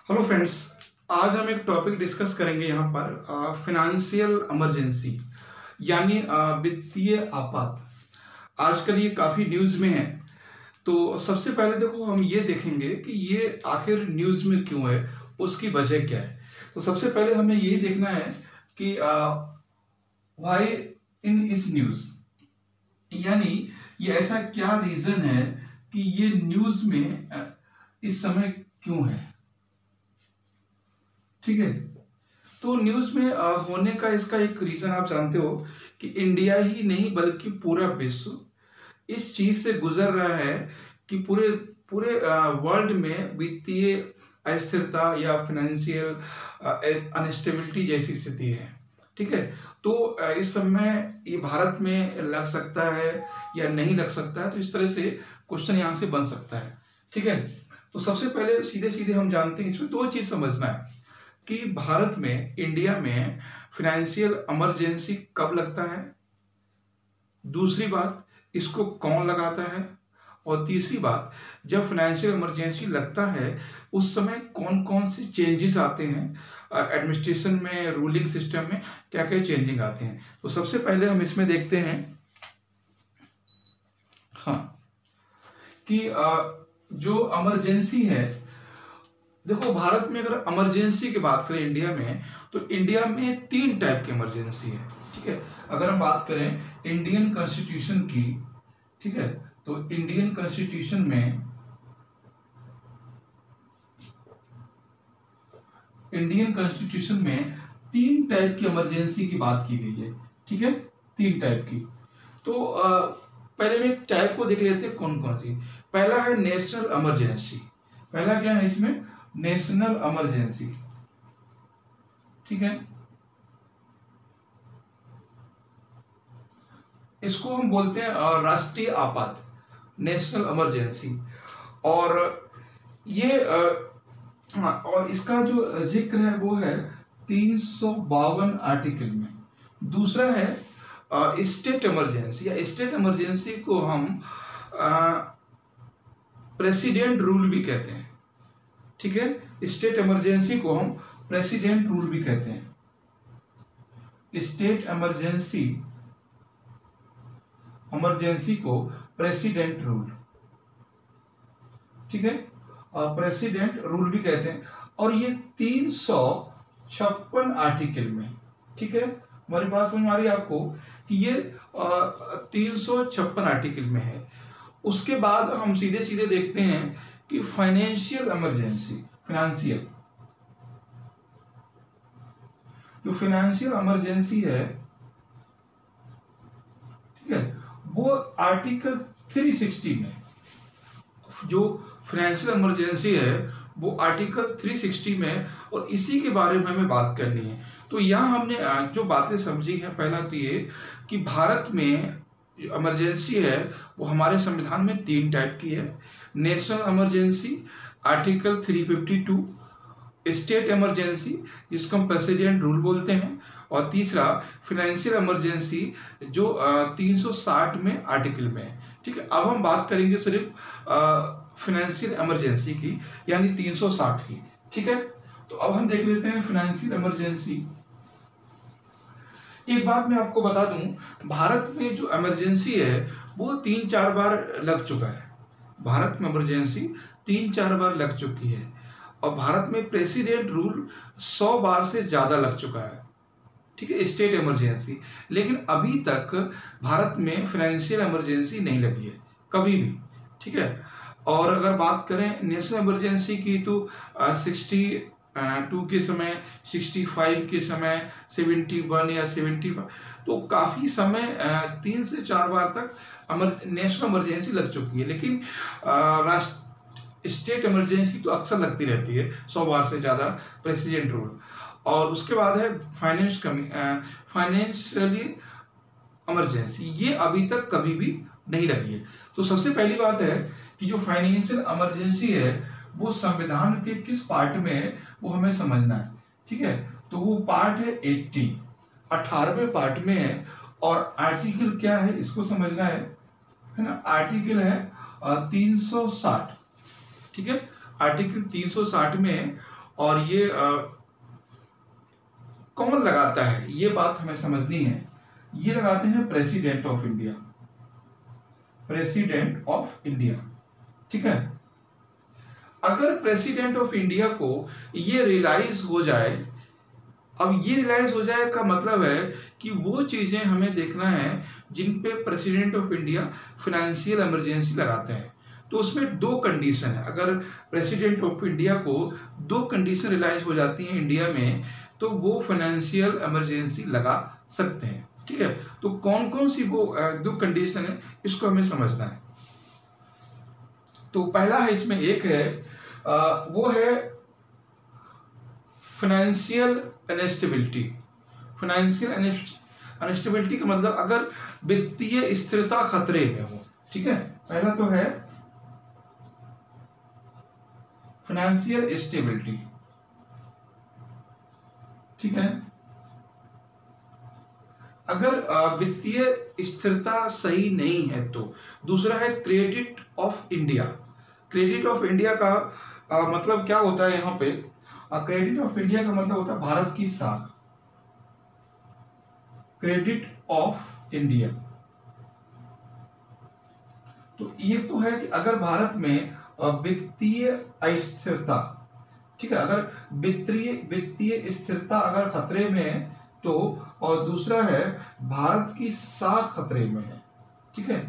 Hello friends. आज हम एक टॉपिक डिस्कस करेंगे यहाँ पर फिनेंशियल इमरजेंसी यानी वित्तीय आपात। आजकल ये काफ़ी न्यूज़ में है। तो सबसे पहले देखो हम ये देखेंगे कि ये आखिर न्यूज़ में क्यों है, उसकी वजह क्या है। तो सबसे पहले हमें यही देखना है कि व्हाई इन इस न्यूज़, यानी ये ऐसा क्या रीज़न है कि ये न्यूज़ में इस समय क्यों है। ठीक है, तो न्यूज़ में होने का इसका एक रीज़न आप जानते हो कि इंडिया ही नहीं बल्कि पूरा विश्व इस चीज़ से गुजर रहा है कि पूरे पूरे वर्ल्ड में वित्तीय अस्थिरता या फाइनेंशियल अनस्टेबिलिटी जैसी स्थिति है। ठीक है, तो इस समय ये भारत में लग सकता है या नहीं लग सकता है, तो इस तरह से क्वेश्चन यहाँ से बन सकता है। ठीक है, तो सबसे पहले सीधे सीधे हम जानते हैं, इसमें दो चीज़ समझना है कि भारत में, इंडिया में फाइनेंशियल इमरजेंसी कब लगता है, दूसरी बात इसको कौन लगाता है, और तीसरी बात जब फाइनेंशियल इमरजेंसी लगता है उस समय कौन कौन से चेंजेस आते हैं एडमिनिस्ट्रेशन में, रूलिंग सिस्टम में क्या क्या चेंजिंग आते हैं। तो सबसे पहले हम इसमें देखते हैं कि जो इमरजेंसी है, देखो भारत में अगर इमरजेंसी की बात करें इंडिया में, तो इंडिया में 3 टाइप की इमरजेंसी है। ठीक है, अगर हम बात करें इंडियन कॉन्स्टिट्यूशन की, ठीक है, तो इंडियन कॉन्स्टिट्यूशन में तीन टाइप की इमरजेंसी की बात की गई है। ठीक है, 3 टाइप की। तो पहले में टाइप को देख लेते हैं कौन कौन सी। पहला है नेशनल इमरजेंसी। पहला क्या है इसमें, नेशनल इमरजेंसी। ठीक है, इसको हम बोलते हैं राष्ट्रीय आपात, नेशनल इमरजेंसी। और ये और इसका जो जिक्र है वो है 352 आर्टिकल में। दूसरा है स्टेट इमरजेंसी, या स्टेट इमरजेंसी को हम प्रेसिडेंट रूल भी कहते हैं। ठीक है, स्टेट इमरजेंसी को हम प्रेसिडेंट रूल भी कहते हैं। स्टेट इमरजेंसी को प्रेसिडेंट रूल, ठीक है, प्रेसिडेंट रूल भी कहते हैं। और ये 356 आर्टिकल में, ठीक है, हमारी बात समझ आ रही है आपको कि ये 356 आर्टिकल में है। उसके बाद हम सीधे सीधे देखते हैं कि फाइनेंशियल इमरजेंसी, जो फाइनेंशियल इमरजेंसी है, ठीक है, वो आर्टिकल 360 में, जो फाइनेंशियल इमरजेंसी है वो आर्टिकल 360 में, और इसी के बारे में हमें बात करनी है। तो यहाँ हमने जो बातें समझी हैं, पहला तो ये कि भारत में जो इमरजेंसी है वो हमारे संविधान में 3 टाइप की है। National emergency article 352, state emergency जिसको हम प्रेसिडेंट रूल बोलते हैं, और तीसरा फाइनेंशियल इमरजेंसी जो 360 में आर्टिकल में है। ठीक है, अब हम बात करेंगे सिर्फ फाइनेंशियल इमरजेंसी की, यानी 360 की। ठीक है, तो अब हम देख लेते हैं फाइनेंशियल इमरजेंसी। एक बात मैं आपको बता दूं, भारत में जो इमरजेंसी है वो 3-4 बार लग चुका है। भारत में इमरजेंसी 3-4 बार लग चुकी है, और भारत में प्रेसिडेंट रूल 100 बार से ज़्यादा लग चुका है। ठीक है, स्टेट इमरजेंसी, लेकिन अभी तक भारत में फाइनेंशियल इमरजेंसी नहीं लगी है कभी भी। ठीक है, और अगर बात करें नेशनल इमरजेंसी की, तो 62 के समय, 65 के समय, 71 या 75, तो काफ़ी समय 3 से 4 बार तक नेशनल इमरजेंसी लग चुकी है। लेकिन स्टेट इमरजेंसी तो अक्सर लगती रहती है 100 बार से ज़्यादा, प्रेसिडेंट रूल। और उसके बाद है फाइनेंशियली इमरजेंसी, ये अभी तक कभी भी नहीं लगी है। तो सबसे पहली बात है कि जो फाइनेंशियल इमरजेंसी है वो संविधान के किस पार्ट में है वो हमें समझना है। ठीक है, तो वो पार्ट है 80, 18वें पार्ट में है। और आर्टिकल क्या है इसको समझना है ना। आर्टिकल है 360। ठीक है, आर्टिकल 360 में, और ये कौन लगाता है, ये बात हमें समझनी है। ये लगाते हैं president of India, president of India, ठीक है। अगर प्रेसिडेंट ऑफ इंडिया को ये रियलाइज हो जाए, अब ये रियलाइज हो जाए का मतलब है कि वो चीजें हमें देखना है जिन पे president of India financial emergency लगाते हैं। तो उसमें दो कंडीशन है। अगर प्रेसिडेंट ऑफ इंडिया को दो कंडीशन रियलाइज हो जाती हैं इंडिया में, तो वो फाइनेंशियल इमरजेंसी लगा सकते हैं, ठीक है। तो कौन कौन सी वो दो कंडीशन है, इसको हमें समझना है। तो पहला है, इसमें एक है वो है फाइनेंशियल अनस्टेबिलिटी। फाइनेंशियल अनस्टेबिलिटी का मतलब अगर वित्तीय स्थिरता खतरे में हो, ठीक है। पहला तो है फाइनेंशियल स्टेबिलिटी, ठीक है। अगर वित्तीय स्थिरता सही नहीं है तो। दूसरा है credit of India. Credit of India का मतलब क्या होता है यहाँ पे, क्रेडिट ऑफ इंडिया का मतलब होता है भारत की साख, क्रेडिट ऑफ इंडिया। तो ये तो है कि अगर भारत में वित्तीय अस्थिरता, ठीक है, अगर वित्तीय स्थिरता अगर खतरे में है तो, और दूसरा है भारत की साख खतरे में है, ठीक है।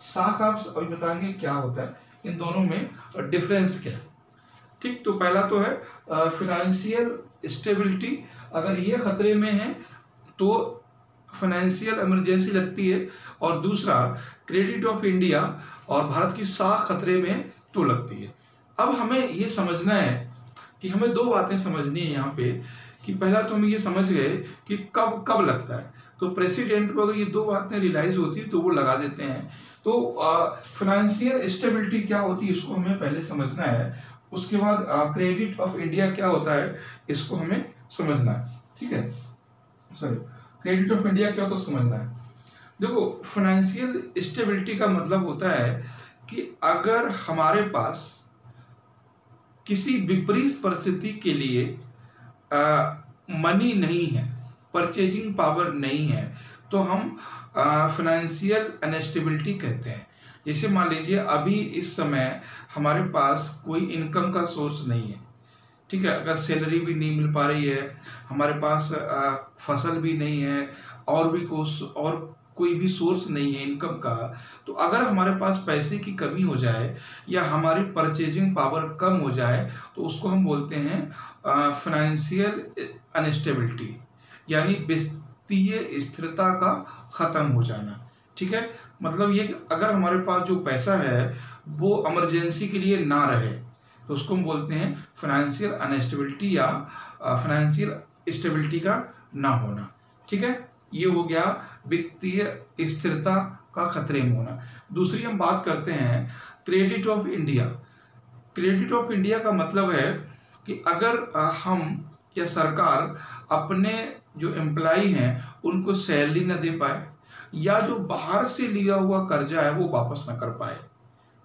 साख आप अभी बताएंगे क्या होता है, इन दोनों में डिफरेंस क्या है, ठीक। तो पहला तो है फाइनेंशियल स्टेबिलिटी, अगर ये खतरे में है तो फाइनेंशियल इमरजेंसी लगती है, और दूसरा क्रेडिट ऑफ इंडिया और भारत की साख खतरे में तो लगती है। अब हमें ये समझना है कि हमें दो बातें समझनी है यहाँ पे, कि पहला तो हम ये समझ गए कि कब कब लगता है। तो प्रेसिडेंट को अगर ये दो बातें रियलाइज होती है तो वो लगा देते हैं। तो फाइनेंशियल स्टेबिलिटी क्या होती है इसको हमें पहले समझना है, उसके बाद क्रेडिट ऑफ इंडिया क्या होता है इसको हमें समझना है, ठीक है। सॉरी, क्रेडिट ऑफ इंडिया क्या होता है समझना है। देखो, फाइनेंशियल स्टेबिलिटी का मतलब होता है कि अगर हमारे पास किसी विपरीत परिस्थिति के लिए मनी नहीं है, परचेजिंग पावर नहीं है, तो हम फाइनेंशियल अनस्टेबिलिटी कहते हैं। जैसे मान लीजिए अभी इस समय हमारे पास कोई इनकम का सोर्स नहीं है, ठीक है। अगर सैलरी भी नहीं मिल पा रही है, हमारे पास फसल भी नहीं है, और भी कोई भी सोर्स नहीं है इनकम का, तो अगर हमारे पास पैसे की कमी हो जाए या हमारी परचेजिंग पावर कम हो जाए तो उसको हम बोलते हैं फाइनेंशियल अनस्टेबिलिटी, यानी वित्तीय स्थिरता का ख़त्म हो जाना, ठीक है। मतलब ये कि अगर हमारे पास जो पैसा है वो इमरजेंसी के लिए ना रहे तो उसको हम बोलते हैं फाइनेंशियल अनस्टेबिलिटी या फाइनेंशियल स्टेबिलिटी का ना होना, ठीक है। ये हो गया वित्तीय स्थिरता का खतरे में होना। दूसरी हम बात करते हैं credit of India. Credit of India का मतलब है कि अगर हम या सरकार अपने जो एम्प्लॉय हैं उनको सैलरी न दे पाए, या जो बाहर से लिया हुआ कर्जा है वो वापस ना कर पाए,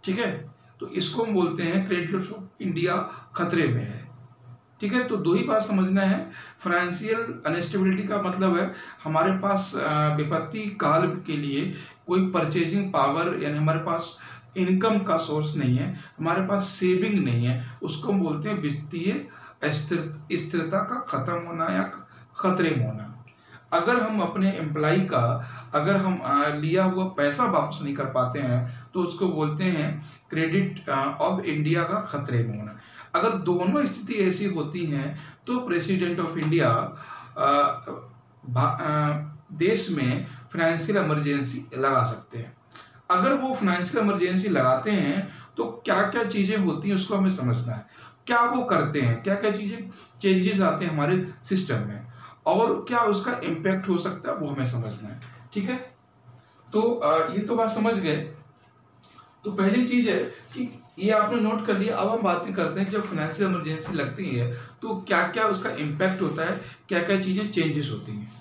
ठीक है, तो इसको हम बोलते हैं क्रेडिट ऑफ इंडिया खतरे में है, ठीक है। तो दो ही बात समझना है। फाइनेंशियल अनस्टेबिलिटी का मतलब है हमारे पास विपत्ति काल के लिए कोई परचेजिंग पावर, यानी हमारे पास इनकम का सोर्स नहीं है, हमारे पास सेविंग नहीं है, उसको हम बोलते हैं वित्तीय स्थिरता का खत्म होना या खतरे में होना। अगर हम अपने एम्प्लॉय का अगर हम लिया हुआ पैसा वापस नहीं कर पाते हैं तो उसको बोलते हैं क्रेडिट ऑफ इंडिया का खतरे में होना। अगर दोनों स्थिति ऐसी होती हैं तो प्रेसिडेंट ऑफ इंडिया देश में फाइनेंशियल इमरजेंसी लगा सकते हैं। अगर वो फाइनेंशियल इमरजेंसी लगाते हैं तो क्या क्या चीज़ें होती हैं उसको हमें समझना है। क्या वो करते हैं, क्या क्या चीज़ें चेंजेस आते हैं हमारे सिस्टम में, और क्या उसका इम्पैक्ट हो सकता है वो हमें समझना है, ठीक है। तो ये तो बात समझ गए। तो पहली चीज़ है कि ये आपने नोट कर लिया। अब हम बातें करते हैं जब फाइनेंशियल इमरजेंसी लगती है तो क्या क्या उसका इम्पैक्ट होता है, क्या क्या चीज़ें चेंजेस होती हैं।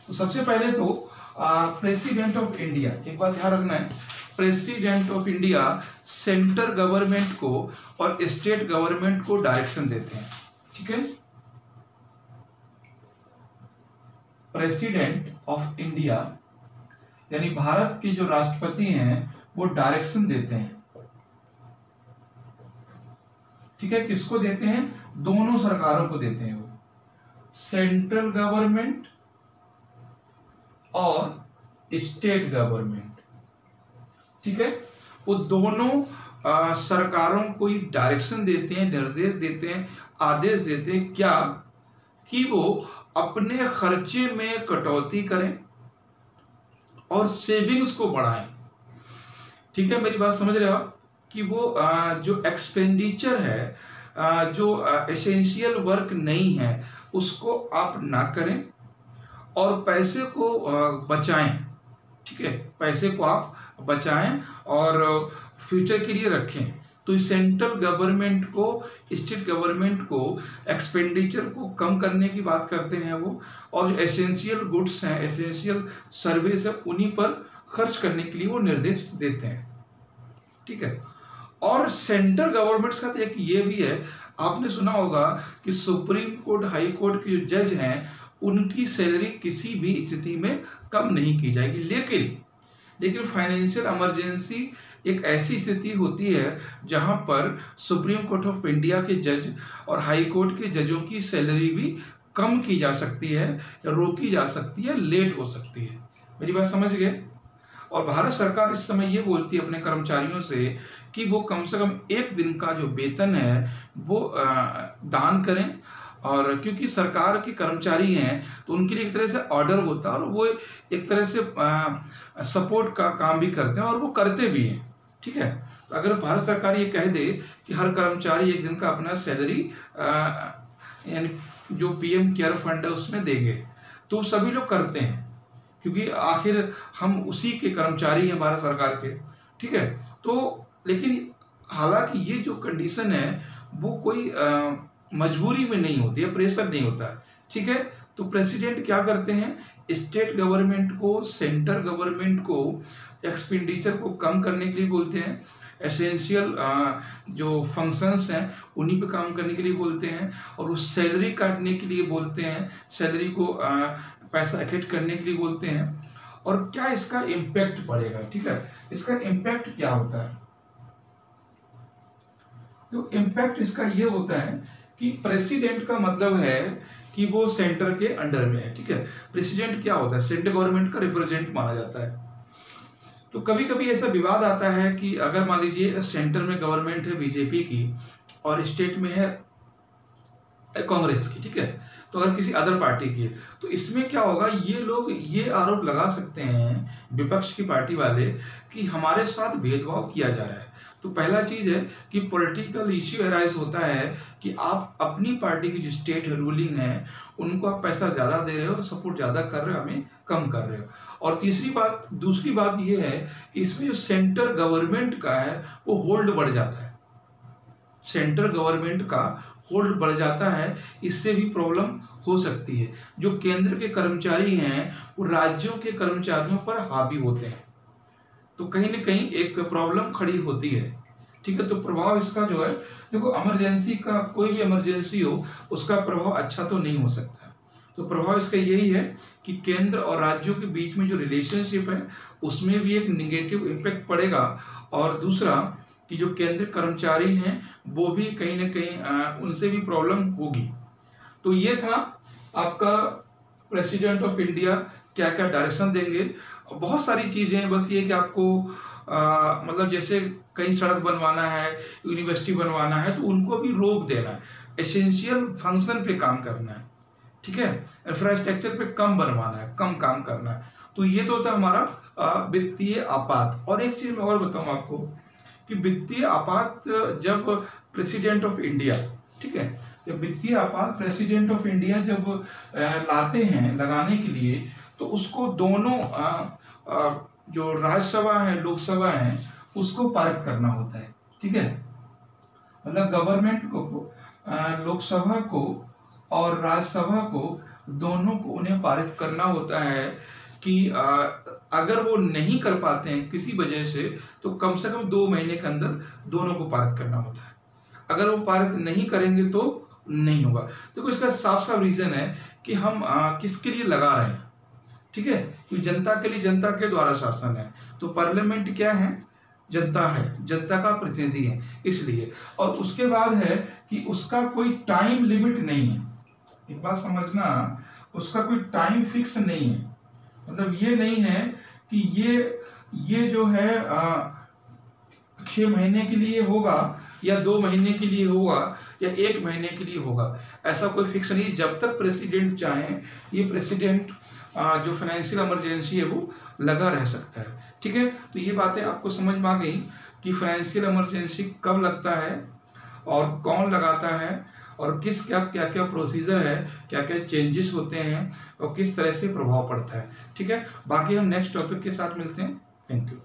तो सबसे पहले तो प्रेसिडेंट ऑफ इंडिया, एक बात ध्यान रखना है, president of India central government को और स्टेट गवर्नमेंट को डायरेक्शन देते हैं। ठीक है। प्रेसिडेंट ऑफ इंडिया यानी भारत के जो राष्ट्रपति हैं वो डायरेक्शन देते हैं, ठीक है। किसको देते हैं? दोनों सरकारों को देते हैं, वो सेंट्रल गवर्नमेंट और स्टेट गवर्नमेंट, ठीक है। वो दोनों सरकारों को ही डायरेक्शन देते हैं, निर्देश देते हैं, आदेश देते हैं क्या कि वो अपने खर्चे में कटौती करें और सेविंग्स को बढ़ाएं, ठीक है। मेरी बात समझ रहे हो आप कि वो जो एक्सपेंडिचर है, जो एसेंशियल वर्क नहीं है उसको आप ना करें और पैसे को बचाएं, ठीक है। पैसे को आप बचाएं और फ्यूचर के लिए रखें। तो सेंट्रल गवर्नमेंट को, स्टेट गवर्नमेंट को एक्सपेंडिचर को कम करने की बात करते हैं वो, और जो एसेंशियल गुड्स हैं, एसेंशियल सर्विस है, उन्हीं पर खर्च करने के लिए वो निर्देश देते हैं, ठीक है। और सेंट्रल गवर्नमेंट का एक ये भी है, आपने सुना होगा कि सुप्रीम कोर्ट, हाई कोर्ट के जो जज हैं उनकी सैलरी किसी भी स्थिति में कम नहीं की जाएगी। लेकिन फाइनेंशियल इमरजेंसी एक ऐसी स्थिति होती है जहां पर सुप्रीम कोर्ट ऑफ इंडिया के जज और हाई कोर्ट के जजों की सैलरी भी कम की जा सकती है, रोकी जा सकती है, लेट हो सकती है। मेरी बात समझ गए? और भारत सरकार इस समय ये बोलती है अपने कर्मचारियों से कि वो कम से कम एक दिन का जो वेतन है वो दान करें, और क्योंकि सरकार के कर्मचारी हैं तो उनके लिए एक तरह से ऑर्डर होता है और वो एक तरह से सपोर्ट का काम भी करते हैं और वो करते भी हैं, ठीक है। तो अगर भारत सरकार ये कह दे कि हर कर्मचारी एक दिन का अपना सैलरी यानी जो पीएम केयर फंड है उसमें देंगे, तो सभी लोग करते हैं क्योंकि आखिर हम उसी के कर्मचारी हैं भारत सरकार के, ठीक है। तो लेकिन हालांकि ये जो कंडीशन है वो कोई मजबूरी में नहीं होती है, प्रेशर नहीं होता है, ठीक है। तो प्रेसिडेंट क्या करते हैं? स्टेट गवर्नमेंट को, सेंट्रल गवर्नमेंट को एक्सपेंडिचर को कम करने के लिए बोलते हैं, एसेंशियल जो फंक्शंस हैं उन्हीं पे काम करने के लिए बोलते हैं, और उस सैलरी काटने के लिए बोलते हैं, सैलरी को पैसा इकट्ठा करने के लिए बोलते हैं। और क्या इसका इम्पैक्ट पड़ेगा, ठीक है। इसका इम्पैक्ट क्या होता है? तो इम्पैक्ट इसका ये होता है कि प्रेसिडेंट का मतलब है कि वो सेंटर के अंडर में है, ठीक है। प्रेसिडेंट क्या होता है? सेंट्रल गवर्नमेंट का रिप्रेजेंट माना जाता है। तो कभी कभी ऐसा विवाद आता है कि अगर मान लीजिए सेंटर में गवर्नमेंट है बीजेपी की और स्टेट में है कांग्रेस की, ठीक है, तो अगर किसी अदर पार्टी की है तो इसमें क्या होगा, ये लोग ये आरोप लगा सकते हैं विपक्ष की पार्टी वाले कि हमारे साथ भेदभाव किया जा रहा है। तो पहला चीज है कि पॉलिटिकल इश्यू अराइज होता है कि आप अपनी पार्टी की जो स्टेट रूलिंग है उनको आप पैसा ज्यादा दे रहे हो, सपोर्ट ज्यादा कर रहे हो, हमें कम कर रहे हो। और दूसरी बात ये है कि इसमें जो सेंट्रल गवर्नमेंट का है वो होल्ड बढ़ जाता है, सेंट्रल गवर्नमेंट का होल्ड बढ़ जाता है, इससे भी प्रॉब्लम हो सकती है। जो केंद्र के कर्मचारी हैं वो राज्यों के कर्मचारियों पर हावी होते हैं, तो कहीं ना कहीं एक प्रॉब्लम खड़ी होती है, ठीक है। तो प्रभाव इसका जो है, देखो इमरजेंसी का, कोई भी इमरजेंसी हो उसका प्रभाव अच्छा तो नहीं हो सकता। तो प्रभाव इसका यही है कि केंद्र और राज्यों के बीच में जो रिलेशनशिप है उसमें भी एक निगेटिव इम्पैक्ट पड़ेगा, और दूसरा कि जो केंद्र कर्मचारी हैं वो भी कहीं ना कहीं उनसे भी प्रॉब्लम होगी। तो ये था आपका प्रेसिडेंट ऑफ इंडिया क्या क्या डायरेक्शन देंगे। बहुत सारी चीज़ें हैं, बस ये कि आपको मतलब जैसे कहीं सड़क बनवाना है, यूनिवर्सिटी बनवाना है तो उनको भी रोक देना है, एसेंशियल फंक्शन पे काम करना है, ठीक है। इंफ्रास्ट्रक्चर पे कम बनवाना है, कम काम करना है। तो ये तो होता है हमारा वित्तीय आपात। और एक चीज़ मैं और बताऊँ आपको कि वित्तीय आपात जब प्रेसिडेंट ऑफ इंडिया, ठीक है, जब वित्तीय आपात प्रेसिडेंट ऑफ इंडिया जब लाते हैं लगाने के लिए, तो उसको दोनों जो राज्यसभा है, लोकसभा है, उसको पारित करना होता है, ठीक है। मतलब गवर्नमेंट को, लोकसभा को और राज्यसभा को, दोनों को उन्हें पारित करना होता है कि अगर वो नहीं कर पाते हैं किसी वजह से तो कम से कम 2 महीने के अंदर दोनों को पारित करना होता है। अगर वो पारित नहीं करेंगे तो नहीं होगा। देखो इसका साफ साफ रीजन है कि हम किसके लिए लगा रहे हैं, ठीक है, क्योंकि जनता के लिए, जनता के द्वारा शासन है, तो पार्लियामेंट क्या है, जनता है, जनता का प्रतिनिधि है, इसलिए। और उसके बाद है कि उसका कोई टाइम लिमिट नहीं है, एक बात समझना, उसका कोई टाइम फिक्स नहीं है, मतलब ये नहीं है कि ये जो है 6 महीने के लिए होगा या 2 महीने के लिए होगा या 1 महीने के लिए होगा, ऐसा कोई फिक्स नहीं। जब तक प्रेसिडेंट चाहे ये प्रेसिडेंट जो फाइनेंशियल इमरजेंसी है वो लगा रह सकता है, ठीक है। तो ये बातें आपको समझ में आ गई कि फाइनेंशियल इमरजेंसी कब लगता है और कौन लगाता है और क्या क्या प्रोसीजर है, क्या क्या चेंजेस होते हैं और किस तरह से प्रभाव पड़ता है, ठीक है। बाकी हम नेक्स्ट टॉपिक के साथ मिलते हैं। Thank you.